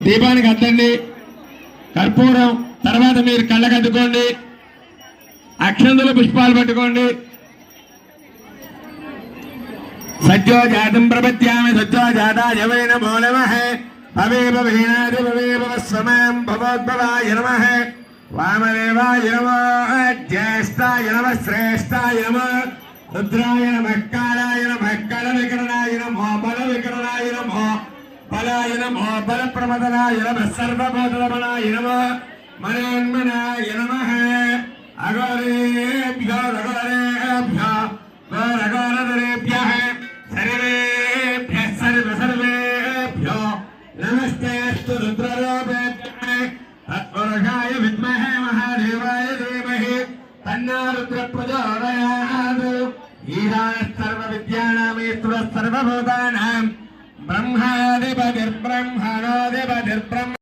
దీపానికి అద్దండి కర్పూరం తర్వాత మీరు కళ్ళకద్దుకోండి అక్షంతుల పుష్పాలు పట్టుకోండి సత్యో జాతం ప్రపత్యామి సత్యో జాతాయ వై నమో నమః భవేవ భవేనాది భవేవ స్వమాం భవోద్భవాయ నమః వామదేవాయ నమః జ్యేష్ఠాయ నమః శ్రేష్ఠాయ నమః రుద్రాయ నమః కాలాయ నమః కళ వికరణాయ నమః బల వికరణాయ నమః బలాయ నమః బల ప్రమదనాయ నమః సర్వభూతరమణాయ నమః మనోన్మనాయ నమః అఘోరేభ్యో రఘోరేభ్యో ఘోరఘోరధరేభ్యః సర్వేభ్యః సర్వేభ్యో నమస్తేస్తు రుద్రరూపేభ్యః తత్పురుషాయ విద్మహే మహాదేవాయ ధీమహి తన్నో రుద్ర ప్రచోదయాత్ ఈశానः సర్వవిద్యానామీశ్వరः సర్వభూతానాం బ్రహ్మాధిపతిర్బ్రహ్మణోధిపతిర్బ్రహ్మ